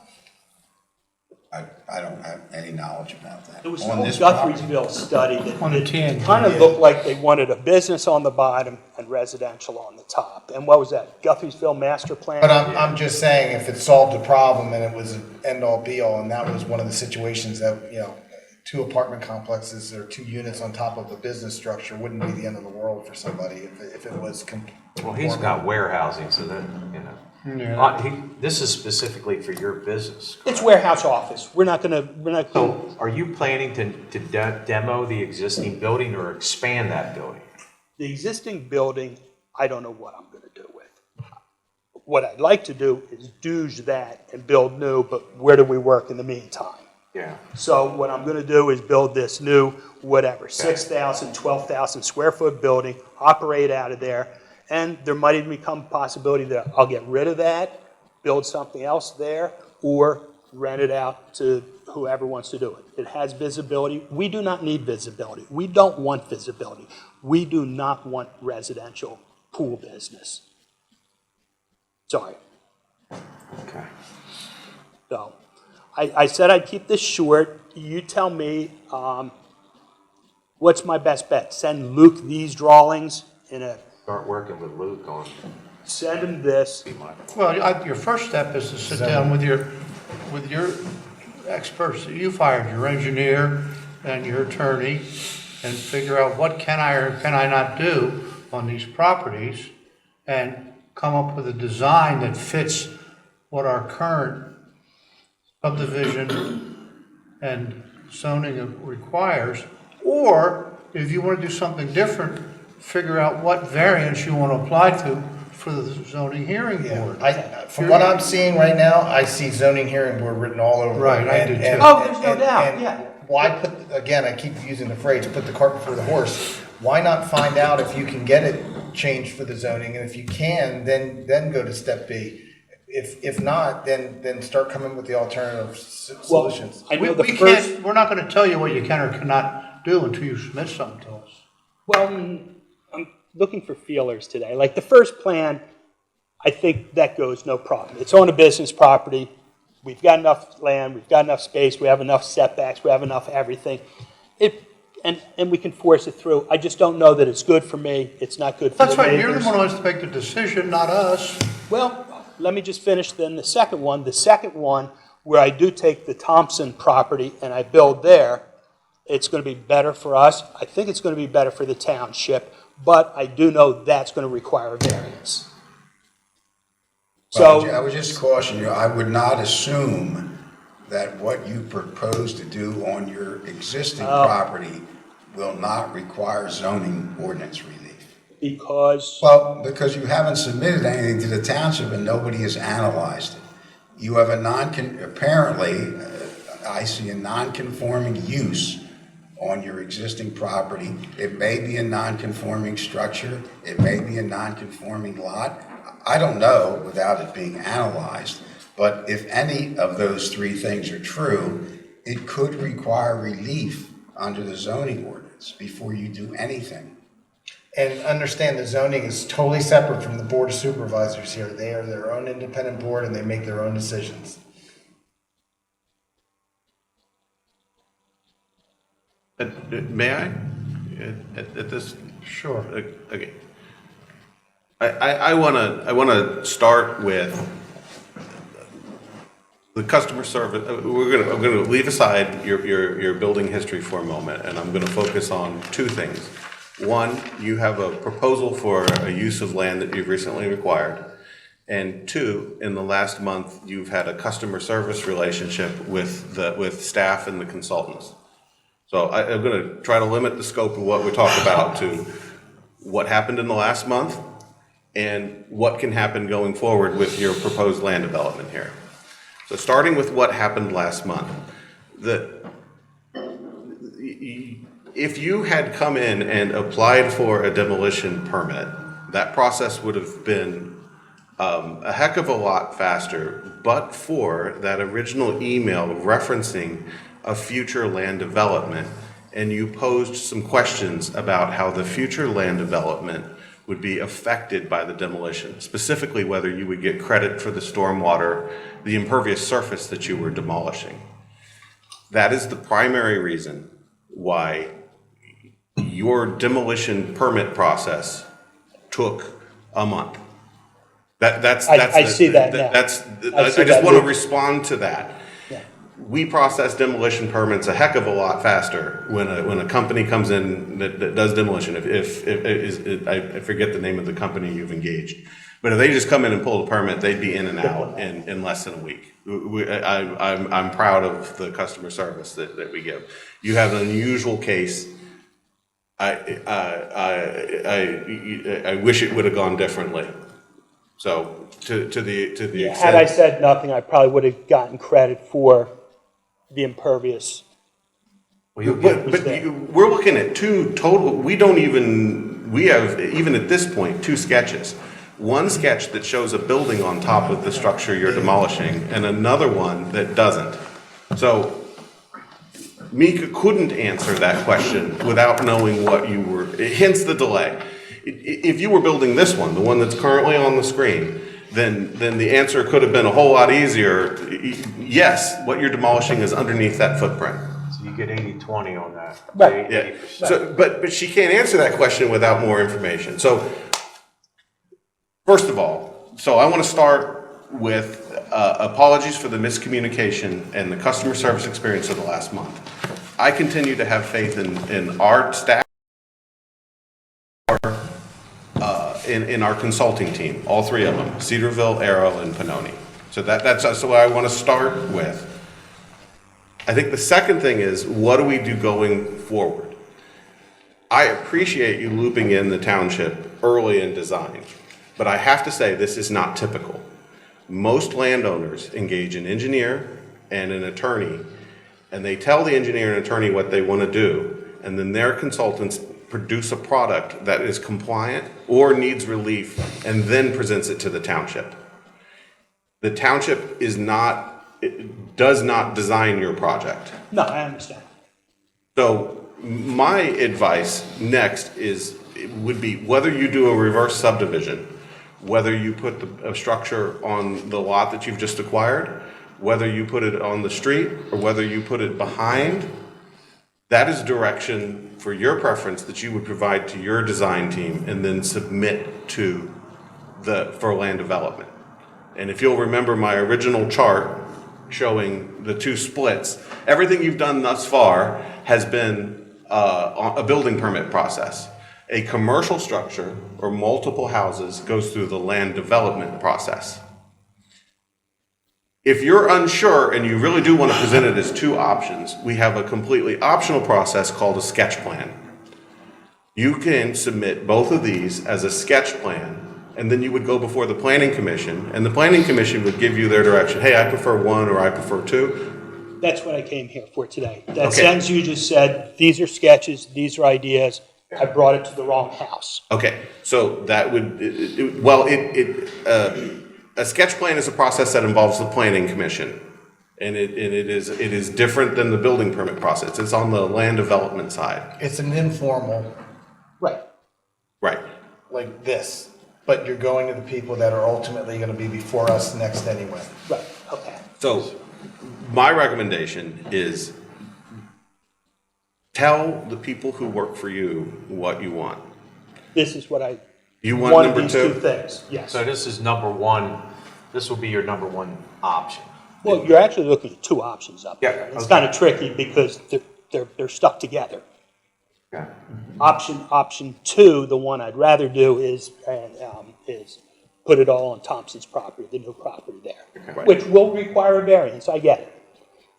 I don't have any knowledge about that. There was On no this property. Guthrie'sville study On the that TNT, kind of yeah. looked like they wanted a business on the bottom and residential on the top. And what was that, Guthrie'sville master plan? But I'm just saying, if it solved a problem and it was an end-all be-all, and that was one of the situations that, two apartment complexes or two units on top of a business structure wouldn't be the end of the world for somebody if it was. Well, he's got warehousing, so that, this is specifically for your business. It's warehouse office. We're not gonna. So are you planning to demo the existing building or expand that building? The existing building, I don't know what I'm gonna do with. What I'd like to do is douche that and build new, but where do we work in the meantime? Yeah. So what I'm gonna do is build this new, 6,000, 12,000 square foot building, operate out of there, and there might even become a possibility that I'll get rid of that, build something else there, or rent it out to whoever wants to do it. It has visibility. We do not need visibility. We don't want visibility. We do not want residential pool business. Sorry. Okay. So, I said I'd keep this short. You tell me, what's my best bet? Send Luke these drawings in a, Start working with Luke on, send him this. Well, your first step is to sit down with your experts that you've hired, your engineer and your attorney, and figure out what can I or can I not do on these properties, and come up with a design that fits what our current subdivision and zoning requires. Or if you want to do something different, figure out what variance you want to apply to for the zoning hearing board. From what I'm seeing right now, I see zoning hearing board written all over. it. Right, I do too. Oh, there's no doubt, yeah. Why again, I keep using the phrase, put the cart before the horse. Why not find out if you can get it changed for the zoning, and if you can, then go to step B. If not, then start coming with the alternative solutions. I know We're not going to tell you what you can or cannot do until you submit something to us. Well, I'm looking for feelers today. Like the first plan, I think that goes no problem. It's on a business property. We've got enough land. We've got enough space. We have enough setbacks. We have enough everything. And we can force it through. I just don't know that it's good for me. It's not good for That's the right, neighbors. you're the one who has to make the decision, not us. Well, let me just finish then the second one. The second one, where I do take the Thompson property and I build there, it's going to be better for us. I think it's going to be better for the township, but I do know that's going to require a variance. Well, So, I would just caution you, I would not assume that what you propose to do on your existing property will not require zoning ordinance relief. because, Well, because you haven't submitted anything to the township and nobody has analyzed it. You have apparently, I see a non-conforming use on your existing property. It may be a non-conforming structure, it may be a non-conforming lot. I don't know without it being analyzed, but if any of those three things are true, it could require relief under the zoning ordinance before you do anything. And understand the zoning is totally separate from the Board of Supervisors here. They are their own independent board and they make their own decisions. May I? At this? Sure. Okay. I wanna start with the customer service. I'm gonna leave aside your building history for a moment, and I'm gonna focus on two things. One, you have a proposal for a use of land that you've recently acquired. And two, in the last month, you've had a customer service relationship with staff and the consultants. So I'm going to try to limit the scope of what we talk about to what happened in the last month and what can happen going forward with your proposed land development here. So starting with what happened last month, if you had come in and applied for a demolition permit, that process would have been a heck of a lot faster, but for that original email referencing a future land development, and you posed some questions about how the future land development would be affected by the demolition, specifically whether you would get credit for the stormwater, the impervious surface that you were demolishing. That is the primary reason why your demolition permit process took a month. I see that now. I just want to respond to that. Yeah. We process demolition permits a heck of a lot faster when a company comes in that does demolition. I forget the name of the company you've engaged, but if they just come in and pull the permit, they'd be in and out in less than a week. I'm proud of the customer service that we give. You have an unusual case. I wish it would have gone differently. So to the extent, Had I said nothing, I probably would have gotten credit for the impervious. we're looking at two total. We have even at this point two sketches. One sketch that shows a building on top of the structure you're demolishing, and another one that doesn't. So Mika couldn't answer that question without knowing what you were. Hence the delay. If you were building this one, the one that's currently on the screen, then the answer could have been a whole lot easier. Yes, what you're demolishing is underneath that footprint. So you get 80/20 on that. Right. Yeah. So, but she can't answer that question without more information. So, first of all, I want to start with apologies for the miscommunication and the customer service experience of the last month. I continue to have faith in our staff. In our consulting team, all three of them, Cedarville, Arrow, and Pannoni. So that's what I want to start with. I think the second thing is, what do we do going forward? I appreciate you looping in the township early in design, but I have to say this is not typical. Most landowners engage an engineer and an attorney, and they tell the engineer and attorney what they want to do, and then their consultants produce a product that is compliant or needs relief and then presents it to the township. The township does not design your project. No, I understand. So my advice next would be whether you do a reverse subdivision, whether you put a structure on the lot that you've just acquired, whether you put it on the street or whether you put it behind, that is direction for your preference that you would provide to your design team and then submit for land development. And if you'll remember my original chart showing the two splits, everything you've done thus far has been a building permit process. A commercial structure or multiple houses goes through the land development process. If you're unsure and you really do want to present it as two options, we have a completely optional process called a sketch plan. You can submit both of these as a sketch plan, and then you would go before the planning commission, and the planning commission would give you their direction. Hey, I prefer one or I prefer two. That's what I came here for today. That Okay. sentence you just said, these are sketches, these are ideas, I brought it to the wrong house. Okay, so that would, a sketch plan is a process that involves the planning commission. And it is different than the building permit process. It's on the land development side. It's an informal, Right. Right. like this, but you're going to the people that are ultimately gonna be before us next anyway. Right, okay. So my recommendation is tell the people who work for you what you want. This is what I You want wanted number these two? two things, yes. So this is number one, this will be your number one option. Well, you're actually looking at two options up Yeah, there. It's okay. kind of tricky because they're stuck together. Okay. Option two, the one I'd rather do is put it all on Thompson's property, the new property there, which will require a variance, I get it.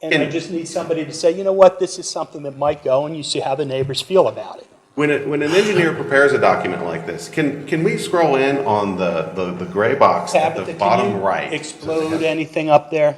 And I just need somebody to say, you know what, this is something that might go, and you see how the neighbors feel about it. When an engineer prepares a document like this, can we scroll in on the gray box at the Tabitha, bottom can you right? explode anything up there?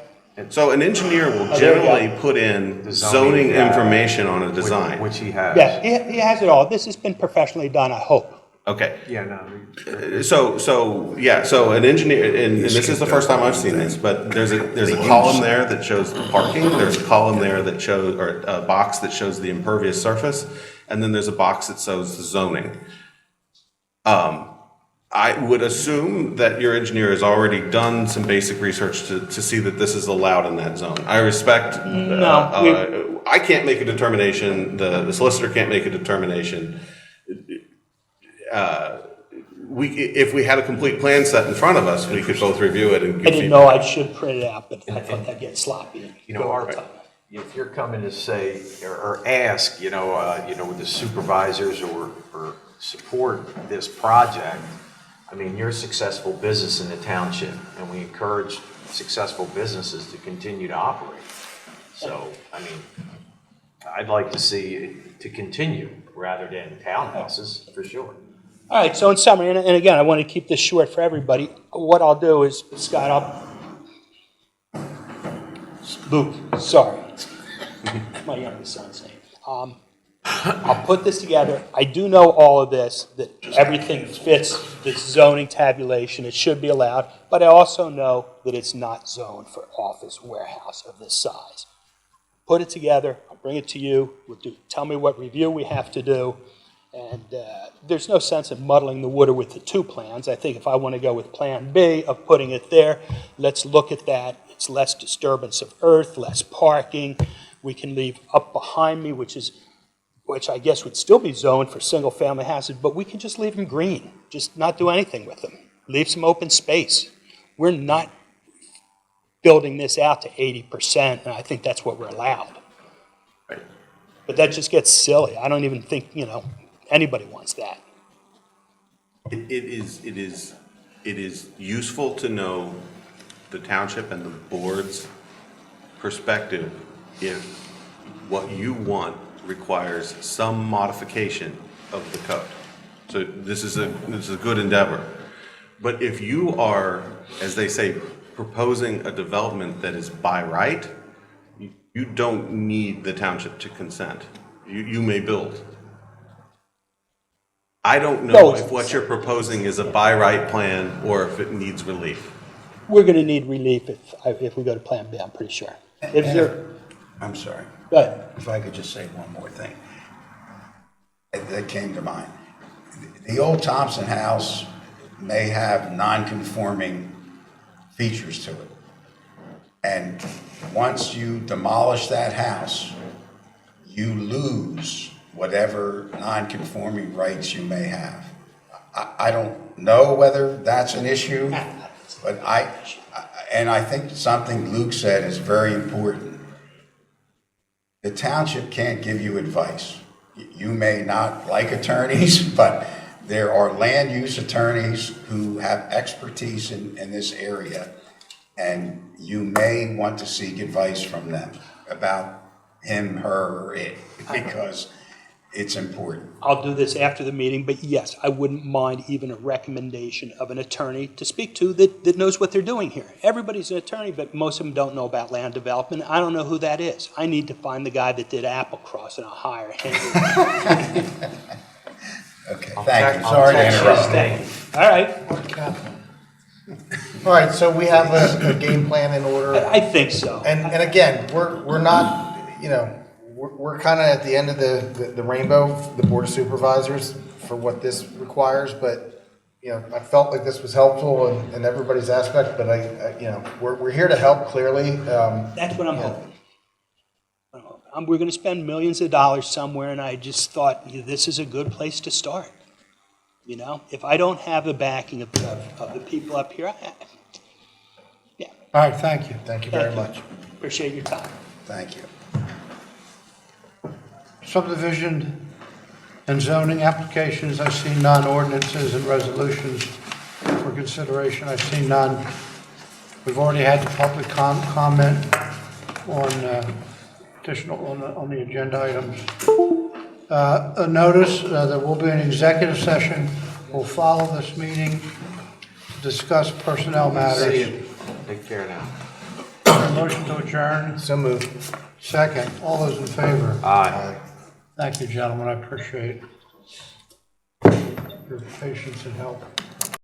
So an engineer will there we go. generally put in The zoning zoning, information on a design. Which he has. Yeah, he has it all. This has been professionally done, I hope. Okay. Yeah, no. So an engineer, and this is the first time I've seen this, but there's a column there that shows the parking, there's a column there that shows, or a box that shows the impervious surface, and then there's a box that shows the zoning. I would assume that your engineer has already done some basic research to see that this is allowed in that zone. I respect, I can't make a determination, the solicitor can't make a determination. If we had a complete plan set in front of us, we could both review it and I give didn't know feedback. I should print it out, but I thought that'd get sloppy. and You know, go over Art, time. if you're coming to say, or ask, with the supervisors or support this project, I mean, you're a successful business in the township, and we encourage successful businesses to continue to operate. So, I mean, I'd like to see it to continue rather than townhouses, for sure. All right, so in summary, and again, I want to keep this short for everybody. What I'll do is, Scott, Luke, sorry. My youngest son's name. I'll put this together. I do know all of this, that everything fits this zoning tabulation. It should be allowed, but I also know that it's not zoned for office warehouse of this size. Put it together. I'll bring it to you. Tell me what review we have to do. And there's no sense of muddling the water with the two plans. I think if I want to go with Plan B of putting it there, let's look at that. It's less disturbance of earth, less parking. We can leave up behind me, which I guess would still be zoned for single-family houses, but we can just leave them green, just not do anything with them. Leave some open space. We're not building this out to 80%, and I think that's what we're allowed. Right. But that just gets silly. I don't even think, anybody wants that. It is useful to know the township and the board's perspective if what you want requires some modification of the code. So this is a good endeavor. But if you are, as they say, proposing a development that is by right, you don't need the township to consent. You may build. I don't know if what you're proposing is a by right plan or if it needs relief. We're going to need relief if we go to Plan B, I'm pretty sure. I'm sorry. Go ahead. If I could just say one more thing that came to mind. The old Thompson house may have non-conforming features to it. And once you demolish that house, you lose whatever non-conforming rights you may have. I don't know whether that's an issue, but I think something Luke said is very important. The township can't give you advice. You may not like attorneys, but there are land use attorneys who have expertise in this area, and you may want to seek advice from them about him, her, or it, because it's important. I'll do this after the meeting, but yes, I wouldn't mind even a recommendation of an attorney to speak to that knows what they're doing here. Everybody's an attorney, but most of them don't know about land development. I don't know who that is. I need to find the guy that did Applecross, and I'll hire him. Okay, thank you. Sorry to interrupt. All right, All right, so we have a game plan in order. I think so. And again, we're not, you know, we're kind of at the end of the rainbow, the Board of Supervisors, for what this requires, but, you know, I felt like this was helpful in everybody's aspect, but I you know, we're here to help, clearly. That's what I'm hoping. We're going to spend millions of dollars somewhere, and I just thought this is a good place to start. You know, if I don't have the backing of the people up here, yeah. All right, thank you. Thank you very much. Appreciate your time. Thank you. Subdivision and zoning applications, I see none. Ordinances and resolutions for consideration, I see none. We've already had the public comment on additional, on the agenda items. A notice, there will be an executive session, will follow this meeting to discuss personnel See matters. you. Take care now. Motion to adjourn, So moved. second. All those in favor? Aye. Thank you, gentlemen, I appreciate your patience and help.